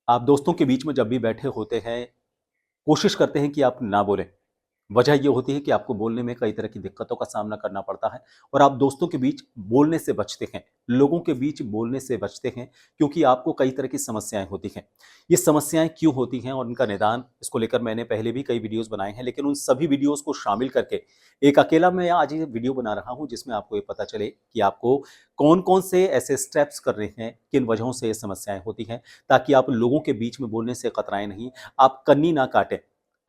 आप दोस्तों के बीच में जब भी बैठे होते हैं, कोशिश करते हैं कि आप ना बोलें। वजह ये होती है कि आपको बोलने में कई तरह की दिक्कतों का सामना करना पड़ता है और आप दोस्तों के बीच बोलने से बचते हैं, लोगों के बीच बोलने से बचते हैं क्योंकि आपको कई तरह की समस्याएँ होती हैं। ये समस्याएँ क्यों होती हैं और उनका निदान इसको लेकर मैंने पहले भी कई वीडियोज़ बनाए हैं, लेकिन उन सभी वीडियोज़ को शामिल करके एक अकेला मैं आज ये वीडियो बना रहा हूँ जिसमें आपको ये पता चले कि आपको कौन-कौन से ऐसे स्टेप्स करने हैं, किन वजहों से ये समस्याएँ होती हैं, ताकि आप लोगों के बीच में बोलने से कतराएँ नहीं, आप कन्नी ना काटें।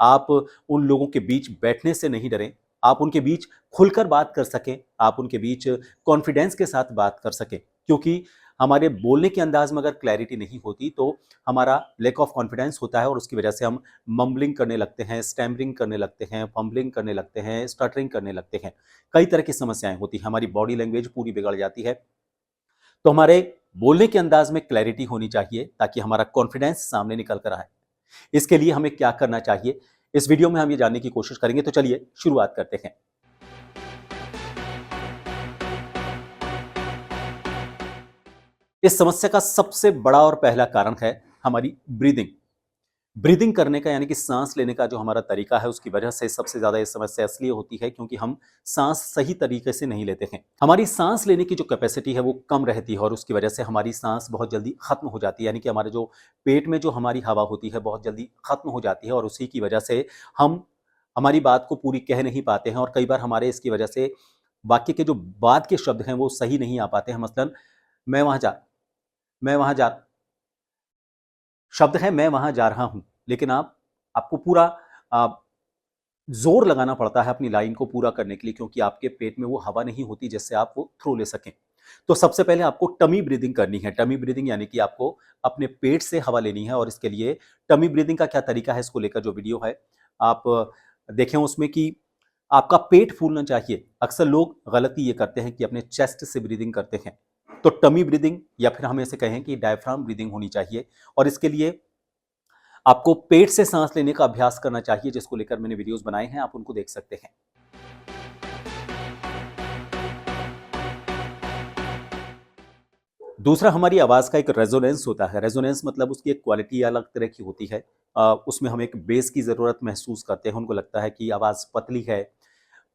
आप उन लोगों के बीच बैठने से नहीं डरें, आप उनके बीच खुलकर बात कर सकें, आप उनके बीच कॉन्फिडेंस के साथ बात कर सकें। क्योंकि हमारे बोलने के अंदाज में अगर क्लैरिटी नहीं होती तो हमारा लैक ऑफ कॉन्फिडेंस होता है और उसकी वजह से हम मम्बलिंग करने लगते हैं, स्टैमरिंग करने लगते हैं, फंबलिंग करने लगते हैं, स्टटरिंग करने लगते हैं। कई तरह की समस्याएँ होती हैं, हमारी बॉडी लैंग्वेज पूरी बिगड़ जाती है। तो हमारे बोलने के अंदाज में क्लैरिटी होनी चाहिए ताकि हमारा कॉन्फिडेंस सामने निकल कर आए। इसके लिए हमें क्या करना चाहिए? इस वीडियो में हम ये जानने की कोशिश करेंगे, तो चलिए शुरुआत करते हैं। इस समस्या का सबसे बड़ा और पहला कारण है हमारी ब्रीदिंग। ब्रीदिंग करने का यानी कि साँस लेने का जो हमारा तरीका है, उसकी वजह से सबसे ज़्यादा ये समस्या इसलिए होती है क्योंकि हम साँस सही तरीके से नहीं लेते हैं। हमारी साँस लेने की जो कैपेसिटी है वो कम रहती है और उसकी वजह से हमारी साँस बहुत जल्दी खत्म हो जाती है। यानी कि हमारे जो पेट में जो हमारी हवा होती है बहुत जल्दी खत्म हो जाती है और उसी की वजह से हम हमारी बात को पूरी कह नहीं पाते हैं और कई बार हमारे इसकी वजह से वाक्य के जो बाद के शब्द हैं वो सही नहीं आ पाते हैं। मसलन मैं वहाँ जा मैं वहाँ जा शब्द है मैं वहाँ जा रहा हूँ, लेकिन आपको पूरा अ, ज़ोर लगाना पड़ता है अपनी लाइन को पूरा करने के लिए क्योंकि आपके पेट में वो हवा नहीं होती जिससे आप वो थ्रो ले सकें। तो सबसे पहले आपको टमी ब्रीथिंग करनी है। टमी ब्रीथिंग यानी कि आपको अपने पेट से हवा लेनी है और इसके लिए टमी ब्रीथिंग का क्या तरीका है इसको लेकर जो वीडियो है, आप देखें उसमें कि आपका पेट फूलना चाहिए। अक्सर लोग गलती ये करते हैं कि अपने चेस्ट से ब्रीथिंग करते हैं। तो टमी ब्रीथिंग या फिर हम ऐसे कहें कि डायफ्राम ब्रीथिंग होनी चाहिए और इसके लिए आपको पेट से सांस लेने का अभ्यास करना चाहिए जिसको लेकर मैंने वीडियोस बनाए हैं, आप उनको देख सकते हैं। दूसरा हमारी आवाज़ का एक रेजोनेंस होता है। रेजोनेंस मतलब उसकी एक क्वालिटी अलग तरह की होती है। उसमें हम एक बेस की ज़रूरत महसूस करते हैं। उनको लगता है कि आवाज़ पतली है।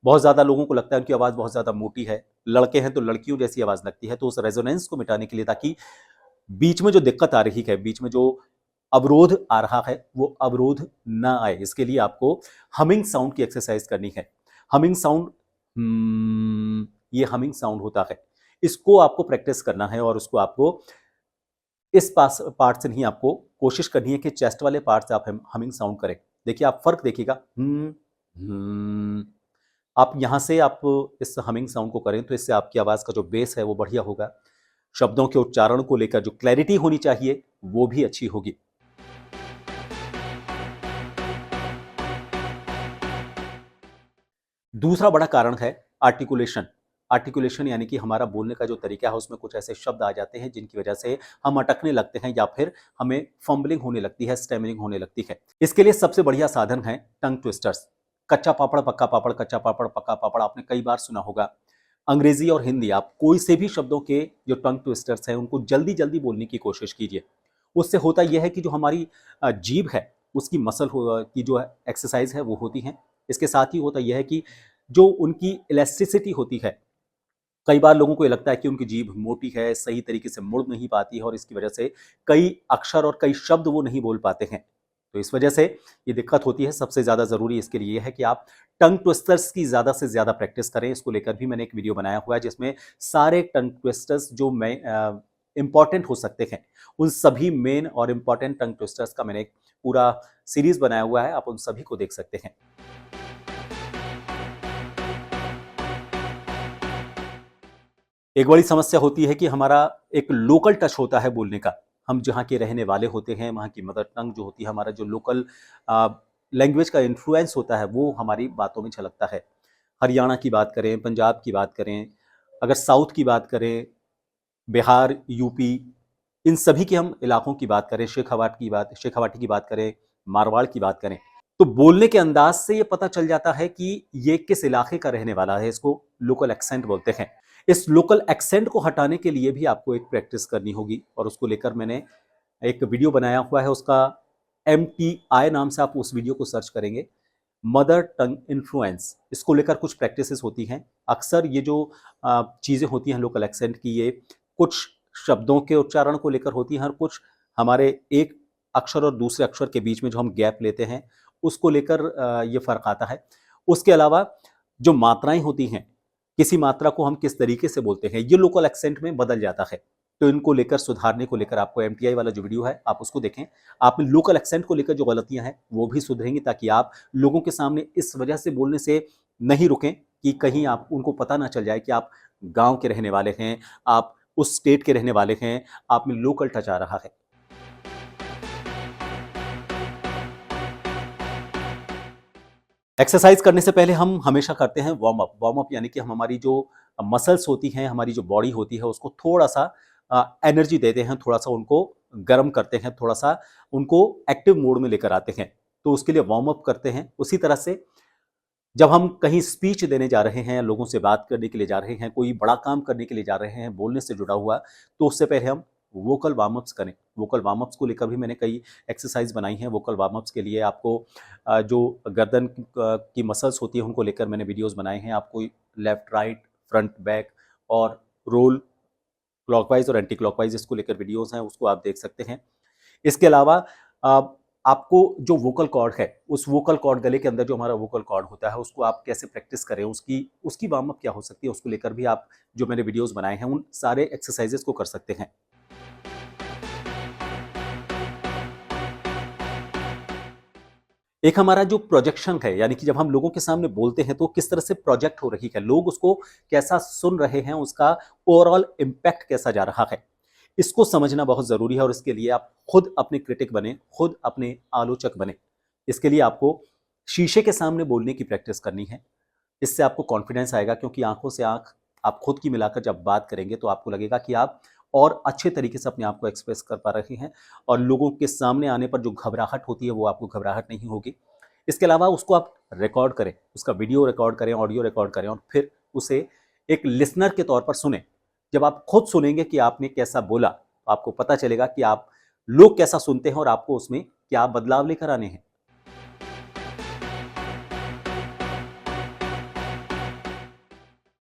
बहुत ज़्यादा लोगों को लगता है उनकी आवाज़ बहुत ज़्यादा मोटी है। लड़के हैं तो लड़कियों जैसी आवाज़ लगती है। तो उस रेजोनेंस को मिटाने के लिए ताकि बीच में जो दिक्कत आ रही है, बीच में जो अवरोध आ रहा है, वो अवरोध ना आए, इसके लिए आपको हमिंग साउंड की एक्सरसाइज करनी है। हमिंग साउंड ये हमिंग साउंड होता है। इसको आपको प्रैक्टिस करना है और उसको आपको इस पास पार्ट से नहीं, आपको कोशिश करनी है कि चेस्ट वाले पार्ट से आप हमिंग साउंड करें। देखिए आप फर्क देखिएगा। आप यहाँ से आप इस हमिंग साउंड को करें तो इससे आपकी आवाज़ का जो बेस है वो बढ़िया होगा। शब्दों के उच्चारण को लेकर जो क्लैरिटी होनी चाहिए वो भी अच्छी होगी। दूसरा बड़ा कारण है आर्टिकुलेशन। आर्टिकुलेशन यानी कि हमारा बोलने का जो तरीका है उसमें कुछ ऐसे शब्द आ जाते हैं जिनकी वजह से हम अटकने लगते हैं या फिर हमें फंबलिंग होने लगती है, स्टैमरिंग होने लगती है। इसके लिए सबसे बढ़िया साधन है टंग ट्विस्टर्स। कच्चा पापड़ पक्का पापड़, कच्चा पापड़ पक्का पापड़ आपने कई बार सुना होगा। अंग्रेजी और हिंदी आप कोई से भी शब्दों के जो टंग ट्विस्टर्स हैं उनको जल्दी जल्दी बोलने की कोशिश कीजिए। उससे होता यह है कि जो हमारी जीभ है उसकी मसल की जो एक्सरसाइज है वो होती है। इसके साथ ही होता यह है कि जो उनकी इलास्टिसिटी होती है, कई बार लोगों को ये लगता है कि उनकी जीभ मोटी है, सही तरीके से मुड़ नहीं पाती है और इसकी वजह से कई अक्षर और कई शब्द वो नहीं बोल पाते हैं। तो इस वजह से ये दिक्कत होती है। सबसे ज़्यादा ज़रूरी इसके लिए ये है कि आप टंग ट्विस्टर्स की ज़्यादा से ज़्यादा प्रैक्टिस करें। इसको लेकर भी मैंने एक वीडियो बनाया हुआ है जिसमें सारे टंग ट्विस्टर्स जो मैं इम्पॉर्टेंट हो सकते हैं, उन सभी मेन और इम्पॉर्टेंट टंग ट्विस्टर्स का मैंने एक पूरा सीरीज़ बनाया हुआ है, आप उन सभी को देख सकते हैं। एक बड़ी समस्या होती है कि हमारा एक लोकल टच होता है बोलने का। हम जहाँ के रहने वाले होते हैं, वहाँ की मदर टंग जो होती है, हमारा जो लोकल लैंग्वेज का इन्फ्लुएंस होता है, वो हमारी बातों में झलकता है। हरियाणा की बात करें, पंजाब की बात करें, अगर साउथ की बात करें, बिहार, यूपी, इन सभी के हम इलाकों की बात करें, शेखावाटी की बात करें, मारवाड़ की बात करें, तो बोलने के अंदाज से ये पता चल जाता है कि ये किस इलाके का रहने वाला है। इसको लोकल एक्सेंट बोलते हैं। इस लोकल एक्सेंट को हटाने के लिए भी आपको एक प्रैक्टिस करनी होगी और उसको लेकर मैंने एक वीडियो बनाया हुआ है, उसका MTI नाम से आप उस वीडियो को सर्च करेंगे, मदर टंग इन्फ्लुएंस, इसको लेकर कुछ प्रैक्टिसेस होती हैं। अक्सर ये जो चीज़ें होती हैं लोकल एक्सेंट की, ये कुछ शब्दों के उच्चारण को लेकर होती हैं और कुछ हमारे एक अक्षर और दूसरे अक्षर के बीच में जो हम गैप लेते हैं उसको लेकर ये फ़र्क आता है। उसके अलावा जो मात्राएं होती हैं, किसी मात्रा को हम किस तरीके से बोलते हैं, ये लोकल एक्सेंट में बदल जाता है। तो इनको लेकर सुधारने को लेकर आपको MTI वाला जो वीडियो है आप उसको देखें। आप लोकल एक्सेंट को लेकर जो गलतियां हैं वो भी सुधरेंगी, ताकि आप लोगों के सामने इस वजह से बोलने से नहीं रुकें कि कहीं आप उनको पता ना चल जाए कि आप गांव के रहने वाले हैं, आप उस स्टेट के रहने वाले हैं, आप में लोकल टच आ रहा है। एक्सरसाइज करने से पहले हम हमेशा करते हैं वार्म अप। वार्म अप यानी कि हम हमारी जो मसल्स होती हैं, हमारी जो बॉडी होती है, उसको थोड़ा-सा एनर्जी देते हैं, थोड़ा-सा उनको गर्म करते हैं, थोड़ा-सा उनको एक्टिव मोड में लेकर आते हैं। तो उसके लिए वार्म अप करते हैं। उसी तरह से जब हम कहीं स्पीच देने जा रहे हैं, लोगों से बात करने के लिए जा रहे हैं, कोई बड़ा काम करने के लिए जा रहे हैं, बोलने से जुड़ा हुआ, तो उससे पहले हम वोकल वार्म अप्स करें। वोकल वार्म अप्स को लेकर भी मैंने कई एक्सरसाइज बनाई हैं। वोकल वार्म अप्स के लिए आपको जो गर्दन की मसल्स होती हैं उनको लेकर मैंने वीडियोस बनाए हैं। आपको लेफ्ट, राइट, फ्रंट, बैक और रोल, क्लॉकवाइज और एंटी क्लॉकवाइज, इसको लेकर वीडियोस हैं, उसको आप देख सकते हैं। इसके अलावा अ, आपको जो वोकल कॉर्ड है, उस वोकल कॉर्ड, गले के अंदर जो हमारा वोकल कॉर्ड होता है, उसको आप कैसे प्रैक्टिस करें, उसकी उसकी वार्म अप क्या हो सकती है, उसको लेकर भी आप जो मैंने वीडियोस बनाए हैं उन सारे एक्सरसाइजेस को कर सकते हैं। एक हमारा जो प्रोजेक्शन है, यानी कि जब हम लोगों के सामने बोलते हैं तो किस तरह से प्रोजेक्ट हो रही है, लोग उसको कैसा सुन रहे हैं, उसका ओवरऑल इम्पैक्ट कैसा जा रहा है, इसको समझना बहुत ज़रूरी है। और इसके लिए आप खुद अपने क्रिटिक बने, खुद अपने आलोचक बने। इसके लिए आपको शीशे के सामने बोलने की प्रैक्टिस करनी है। इससे आपको कॉन्फिडेंस आएगा, क्योंकि आंखों से आंख आप खुद की मिलाकर जब बात करेंगे तो आपको लगेगा कि आप और अच्छे तरीके से अपने आप को एक्सप्रेस कर पा रहे हैं, और लोगों के सामने आने पर जो घबराहट होती है वो आपको घबराहट नहीं होगी। इसके अलावा उसको आप रिकॉर्ड करें, उसका वीडियो रिकॉर्ड करें, ऑडियो रिकॉर्ड करें, और फिर उसे एक लिसनर के तौर पर सुने। जब आप खुद सुनेंगे कि आपने कैसा बोला, तो आपको पता चलेगा कि आप लोग कैसा सुनते हैं और आपको उसमें क्या बदलाव लेकर आने हैं।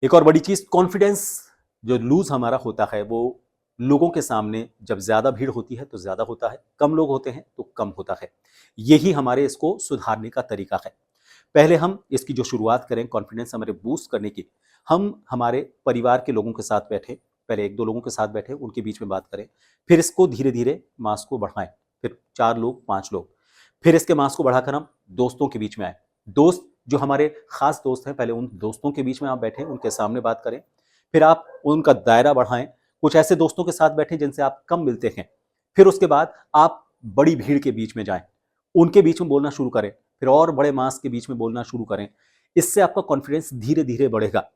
एक और बड़ी चीज, कॉन्फिडेंस जो लूज हमारा होता है वो लोगों के सामने जब ज्यादा भीड़ होती है तो ज्यादा होता है, कम लोग होते हैं तो कम होता है। यही हमारे इसको सुधारने का तरीका है। पहले हम इसकी जो शुरुआत करें कॉन्फिडेंस हमारे बूस्ट करने की, हम हमारे परिवार के लोगों के साथ बैठे, पहले 1-2 लोगों के साथ बैठे, उनके बीच में बात करें। फिर इसको धीरे धीरे मास को बढ़ाएं, फिर 4 लोग, 5 लोग, फिर इसके मास को बढ़ाकर हम दोस्तों के बीच में आए। दोस्त जो हमारे खास दोस्त हैं, पहले उन दोस्तों के बीच में आप बैठें, उनके सामने बात करें। फिर आप उनका दायरा बढ़ाएं, कुछ ऐसे दोस्तों के साथ बैठें जिनसे आप कम मिलते हैं। फिर उसके बाद आप बड़ी भीड़ के बीच में जाएं, उनके बीच में बोलना शुरू करें, फिर और बड़े मास के बीच में बोलना शुरू करें। इससे आपका कॉन्फिडेंस धीरे धीरे बढ़ेगा।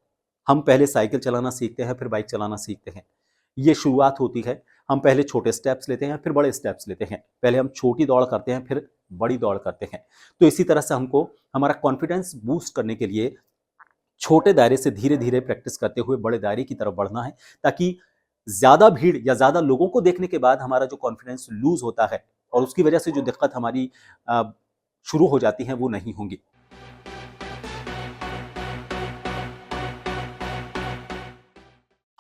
हम पहले साइकिल चलाना सीखते हैं, फिर बाइक चलाना सीखते हैं। ये शुरुआत होती है। हम पहले छोटे स्टेप्स लेते हैं, फिर बड़े स्टेप्स लेते हैं। पहले हम छोटी दौड़ करते हैं, फिर बड़ी दौड़ करते हैं। तो इसी तरह से हमको हमारा कॉन्फिडेंस बूस्ट करने के लिए छोटे दायरे से धीरे धीरे प्रैक्टिस करते हुए बड़े दायरे की तरफ बढ़ना है, ताकि ज्यादा भीड़ या ज्यादा लोगों को देखने के बाद हमारा जो कॉन्फिडेंस लूज होता है और उसकी वजह से जो दिक्कत हमारी शुरू हो जाती है वो नहीं होंगी।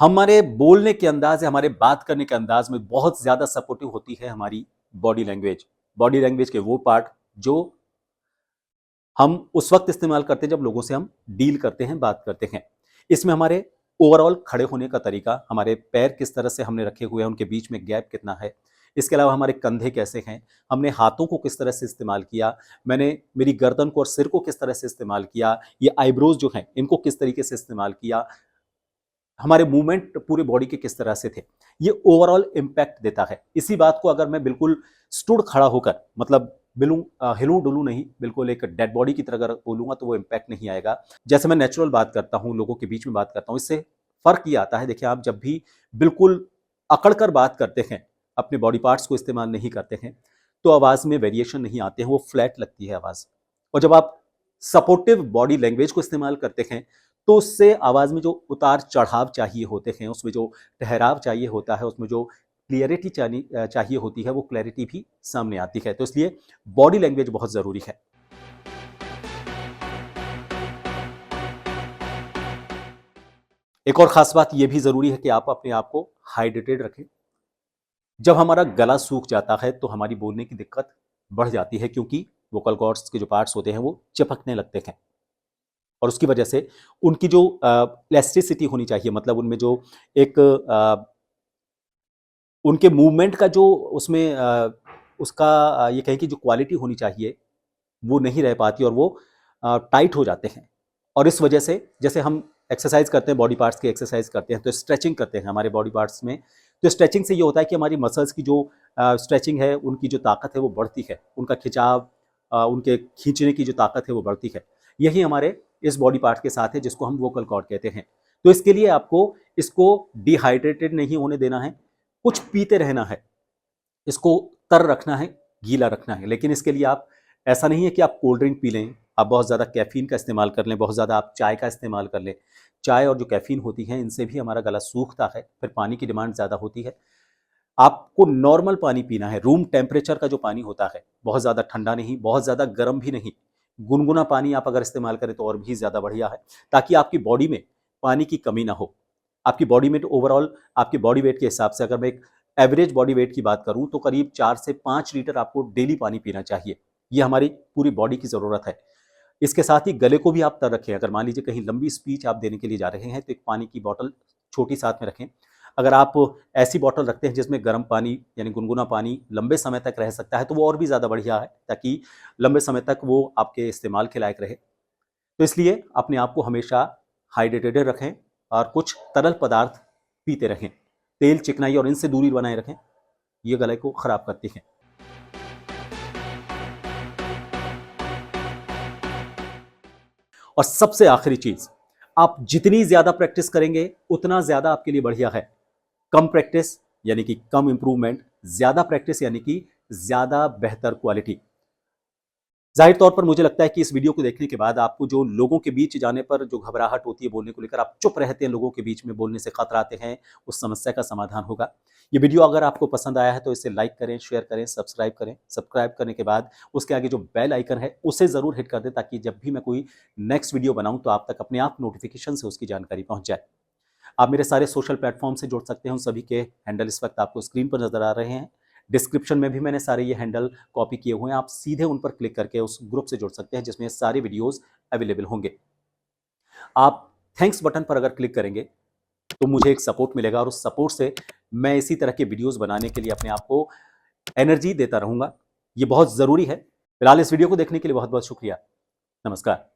हमारे बोलने के अंदाज या हमारे बात करने के अंदाज में बहुत ज्यादा सपोर्टिव होती है हमारी बॉडी लैंग्वेज। बॉडी लैंग्वेज के वो पार्ट जो हम उस वक्त इस्तेमाल करते हैं जब लोगों से हम डील करते हैं, बात करते हैं। इसमें हमारे ओवरऑल खड़े होने का तरीका, हमारे पैर किस तरह से हमने रखे हुए हैं, उनके बीच में गैप कितना है, इसके अलावा हमारे कंधे कैसे हैं, हमने हाथों को किस तरह से इस्तेमाल किया, मैंने मेरी गर्दन को और सिर को किस तरह से इस्तेमाल किया, ये आईब्रोज जो हैं इनको किस तरीके से इस्तेमाल किया, हमारे मूवमेंट पूरे बॉडी के किस तरह से थे, ये ओवरऑल इम्पैक्ट देता है। इसी बात को अगर मैं बिल्कुल स्टूड खड़ा होकर, मतलब हिलूं डुलूं नहीं, बिल्कुल एक डेड बॉडी की तरह अगर बोलूंगा तो वो इम्पैक्ट नहीं आएगा। जैसे मैं नेचुरल बात करता हूँ, लोगों के बीच में बात करता हूँ, इससे फर्क ये आता है। देखिए, आप जब भी बिल्कुल अकड़ कर बात करते हैं, अपने बॉडी पार्ट्स को इस्तेमाल नहीं करते हैं, तो आवाज़ में वेरिएशन नहीं आते हैं, वो फ्लैट लगती है आवाज़। और जब आप सपोर्टिव बॉडी लैंग्वेज को इस्तेमाल करते हैं तो उससे आवाज़ में जो उतार चढ़ाव चाहिए होते हैं, उसमें जो ठहराव चाहिए होता है, उसमें जो क्लियरिटी चाहिए होती है वो क्लैरिटी भी सामने आती है। तो इसलिए बॉडी लैंग्वेज बहुत ज़रूरी है। एक और ख़ास बात ये भी ज़रूरी है कि आप अपने आप को हाइड्रेटेड रखें। जब हमारा गला सूख जाता है तो हमारी बोलने की दिक्कत बढ़ जाती है, क्योंकि वोकल कॉर्ड्स के जो पार्ट्स होते हैं वो चिपकने लगते हैं और उसकी वजह से उनकी जो इलास्टिसिटी होनी चाहिए, मतलब उनमें जो एक उनके मूवमेंट का जो उसमें उसका ये कहें कि जो क्वालिटी होनी चाहिए वो नहीं रह पाती और वो टाइट हो जाते हैं। और इस वजह से जैसे हम एक्सरसाइज करते हैं, बॉडी पार्ट्स की एक्सरसाइज करते हैं, तो स्ट्रेचिंग करते हैं हमारे बॉडी पार्ट्स में। तो स्ट्रेचिंग से ये होता है कि हमारी मसल्स की जो स्ट्रेचिंग है, उनकी जो ताकत है वो बढ़ती है, उनका खिंचाव, उनके खींचने की जो ताकत है वो बढ़ती है। यही हमारे इस बॉडी पार्ट के साथ है जिसको हम वोकल कॉर्ड कहते हैं। तो इसके लिए आपको इसको डिहाइड्रेटेड नहीं होने देना है, कुछ पीते रहना है, इसको तर रखना है, गीला रखना है। लेकिन इसके लिए आप, ऐसा नहीं है कि आप कोल्ड ड्रिंक पी लें, आप बहुत ज़्यादा कैफ़ीन का इस्तेमाल कर लें, बहुत ज़्यादा आप चाय का इस्तेमाल कर लें। चाय और जो कैफ़ीन होती है इनसे भी हमारा गला सूखता है, फिर पानी की डिमांड ज़्यादा होती है। आपको नॉर्मल पानी पीना है, रूम टेम्परेचर का जो पानी होता है, बहुत ज़्यादा ठंडा नहीं, बहुत ज़्यादा गर्म भी नहीं, गुनगुना पानी आप अगर इस्तेमाल करें तो और भी ज़्यादा बढ़िया है, ताकि आपकी बॉडी में पानी की कमी ना हो। आपकी बॉडी में ओवरऑल आपकी बॉडी वेट के हिसाब से अगर मैं एक एवरेज बॉडी वेट की बात करूं तो करीब 4 से 5 लीटर आपको डेली पानी पीना चाहिए। ये हमारी पूरी बॉडी की ज़रूरत है। इसके साथ ही गले को भी आप तर रखें। अगर मान लीजिए कहीं लंबी स्पीच आप देने के लिए जा रहे हैं तो एक पानी की बॉटल छोटी साथ में रखें। अगर आप ऐसी बॉटल रखते हैं जिसमें गर्म पानी यानी गुनगुना पानी लंबे समय तक रह सकता है तो वो और भी ज़्यादा बढ़िया है, ताकि लंबे समय तक वो आपके इस्तेमाल के लायक रहे। तो इसलिए अपने आप को हमेशा हाइड्रेटेड रखें और कुछ तरल पदार्थ पीते रहें। तेल, चिकनाई और इनसे दूरी बनाए रखें, ये गले को खराब करती हैं। और सबसे आखिरी चीज, आप जितनी ज्यादा प्रैक्टिस करेंगे उतना ज्यादा आपके लिए बढ़िया है। कम प्रैक्टिस यानी कि कम इंप्रूवमेंट, ज्यादा प्रैक्टिस यानी कि ज्यादा बेहतर क्वालिटी। जाहिर तौर पर मुझे लगता है कि इस वीडियो को देखने के बाद आपको जो लोगों के बीच जाने पर जो घबराहट होती है बोलने को लेकर, आप चुप रहते हैं, लोगों के बीच में बोलने से खतराते हैं, उस समस्या का समाधान होगा। ये वीडियो अगर आपको पसंद आया है तो इसे लाइक करें, शेयर करें, सब्सक्राइब करें। सब्सक्राइब करने के बाद उसके आगे जो बेल आइकन है उसे ज़रूर हिट कर दें, ताकि जब भी मैं कोई नेक्स्ट वीडियो बनाऊँ तो आप तक अपने आप नोटिफिकेशन से उसकी जानकारी पहुँच जाए। आप मेरे सारे सोशल प्लेटफॉर्म से जुड़ सकते हैं, उन सभी के हैंडल इस वक्त आपको स्क्रीन पर नजर आ रहे हैं। डिस्क्रिप्शन में भी मैंने सारे ये हैंडल कॉपी किए हुए हैं, आप सीधे उन पर क्लिक करके उस ग्रुप से जुड़ सकते हैं जिसमें सारे वीडियोस अवेलेबल होंगे। आप थैंक्स बटन पर अगर क्लिक करेंगे तो मुझे एक सपोर्ट मिलेगा और उस सपोर्ट से मैं इसी तरह के वीडियोस बनाने के लिए अपने आप को एनर्जी देता रहूंगा। ये बहुत ज़रूरी है। फिलहाल इस वीडियो को देखने के लिए बहुत बहुत शुक्रिया। नमस्कार।